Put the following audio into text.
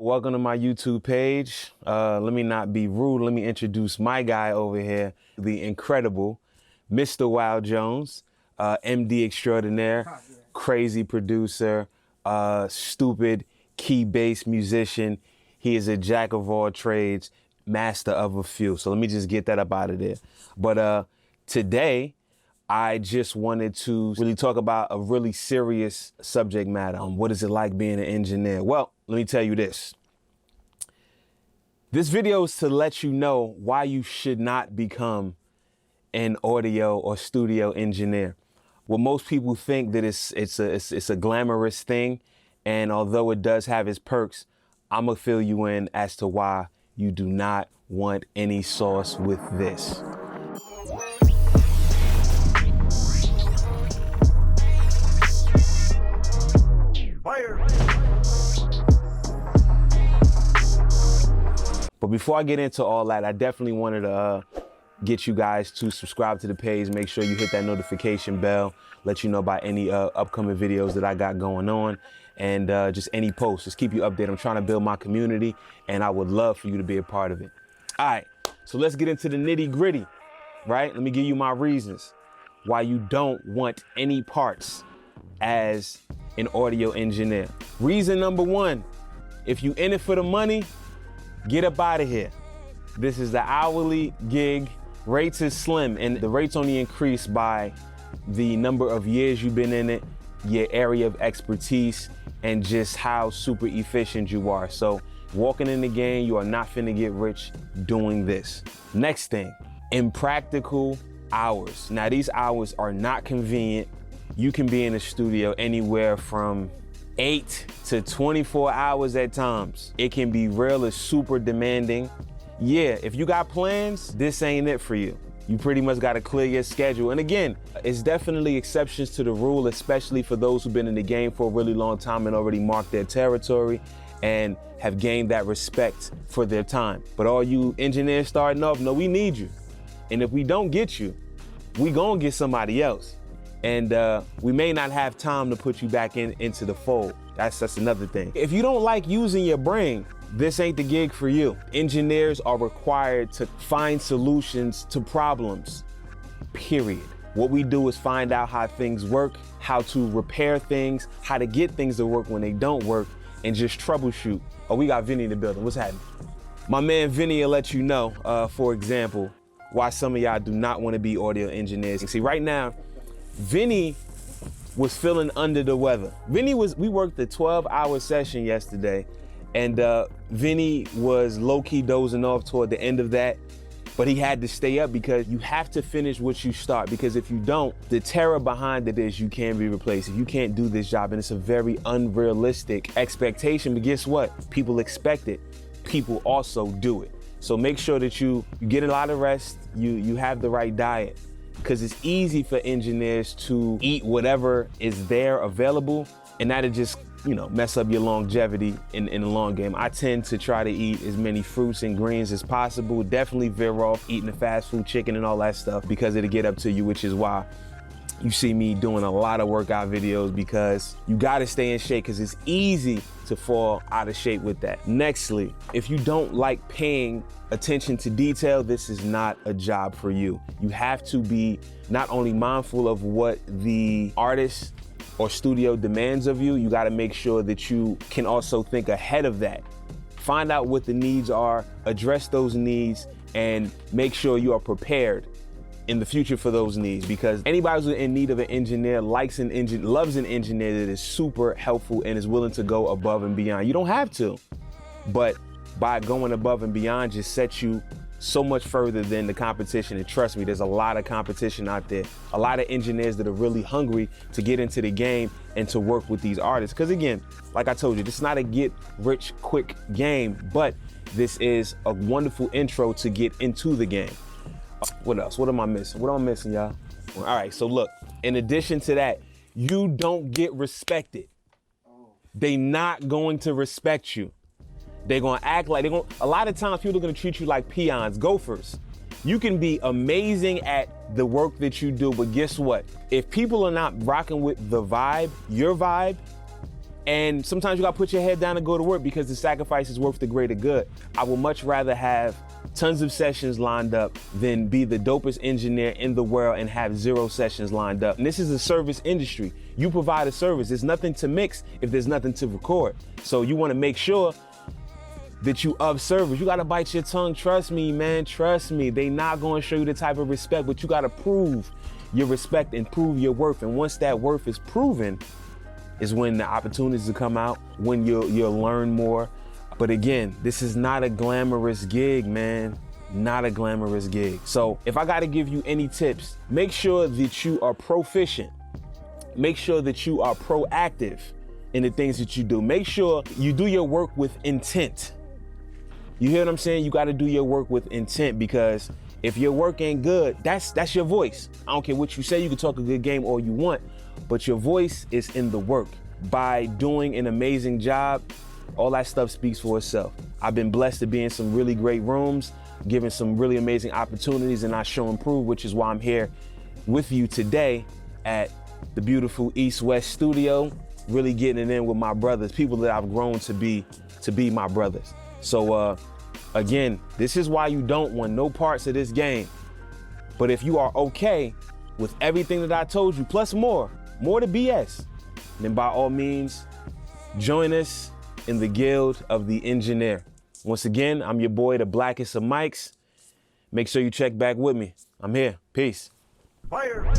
Welcome to my YouTube page. Let me not be rude. Let me introduce my guy over here, the incredible Mr. Wild Jones, MD extraordinaire, crazy producer, stupid key bass musician. He is a jack of all trades, master of a few. So let me just get that up out of there. But today, I just wanted to really talk about a really serious subject matter. What is it like being an engineer? Well, let me tell you this. This video is to let you know why you should not become an audio or studio engineer. Well, most people think that it's a glamorous thing, and although it does have its perks, I'm gonna fill you in as to why you do not want any sauce with this. But before I get into all that, I definitely wanted to get you guys to subscribe to the page. Make sure you hit that notification bell, let you know about any upcoming videos that I got going on, and just any posts. Just keep you updated. I'm trying to build my community, and I would love for you to be a part of it. All right, so let's get into the nitty gritty, right? Let me give you my reasons why you don't want any parts as an audio engineer. Reason number one, if you in it for the money, get up out of here. This is the hourly gig. Rates is slim, and the rates only increase by the number of years you've been in it, your area of expertise, and just how super efficient you are. So walking in the game, you are not finna get rich doing this. Next thing, impractical hours. Now these hours are not convenient. You can be in the studio anywhere from 8 to 24 hours at times. It can be real, it's super demanding. Yeah, if you got plans, this ain't it for you. You pretty much gotta clear your schedule. And again, it's definitely exceptions to the rule, especially for those who've been in the game for a really long time and already marked their territory and have gained that respect for their time. But all you engineers starting off, no, we need you. And if we don't get you, we gonna get somebody else. And we may not have time to put you back into the fold. That's another thing. If you don't like using your brain, this ain't the gig for you. Engineers are required to find solutions to problems, period. What we do is find out how things work, how to repair things, how to get things to work when they don't work, and just troubleshoot. Oh, we got Vinny in the building. What's happening? My man Vinny will let you know, for example, why some of y'all do not want to be audio engineers. You see, right now, Vinny was feeling under the weather. We worked a 12-hour session yesterday, and Vinny was low-key dozing off toward the end of that, but he had to stay up because you have to finish what you start, because if you don't, the terror behind it is you can't be replaced. You can't do this job, and it's a very unrealistic expectation, but guess what? People expect it. People also do it. So make sure that you get a lot of rest, you have the right diet, because it's easy for engineers to eat whatever is there available, and that'll just, mess up your longevity in the long game. I tend to try to eat as many fruits and greens as possible. Definitely veer off eating the fast food chicken and all that stuff, because it'll get up to you, which is why you see me doing a lot of workout videos, because you gotta stay in shape, because it's easy to fall out of shape with that. Nextly, if you don't like paying attention to detail, this is not a job for you. You have to be not only mindful of what the artist or studio demands of you, you gotta make sure that you can also think ahead of that. Find out what the needs are, address those needs, and make sure you are prepared in the future for those needs, because anybody who's in need of an engineer loves an engineer that is super helpful and is willing to go above and beyond. You don't have to, but by going above and beyond just sets you so much further than the competition. And trust me, there's a lot of competition out there. A lot of engineers that are really hungry to get into the game and to work with these artists. Because again, like I told you, this is not a get rich quick game, but this is a wonderful intro to get into the game. What else? What am I missing? What am I missing, y'all? All right, so look, in addition to that, you don't get respected. They not going to respect you. They're gonna act like a lot of times people are gonna treat you like peons, gophers. You can be amazing at the work that you do, but guess what? If people are not rocking with the vibe, your vibe, And sometimes you gotta put your head down and go to work because the sacrifice is worth the greater good. I would much rather have tons of sessions lined up than be the dopest engineer in the world and have 0 sessions lined up. And this is a service industry. You provide a service. There's nothing to mix if there's nothing to record. So you wanna make sure that you of service. You gotta bite your tongue. Trust me, man, trust me. They not gonna show you the type of respect, but you gotta prove your respect and prove your worth. And once that worth is proven, is when the opportunities will come out, when you'll learn more. But again, this is not a glamorous gig, man. Not a glamorous gig. So if I gotta give you any tips, make sure that you are proficient. Make sure that you are proactive in the things that you do. Make sure you do your work with intent. You hear what I'm saying? You gotta do your work with intent, because if your work ain't good, that's your voice. I don't care what you say, you can talk a good game all you want, but your voice is in the work. By doing an amazing job, all that stuff speaks for itself. I've been blessed to be in some really great rooms, given some really amazing opportunities, and I show and prove, which is why I'm here with you today at the beautiful EastWest studio, really getting it in with my brothers, people that I've grown to be my brothers. So again, this is why you don't want no parts of this game. But if you are okay with everything that I told you, plus more to BS, then by all means, join us in the Guild of the Engineer. Once again, I'm your boy, the blackest of mics. Make sure you check back with me. I'm here. Peace. Fire!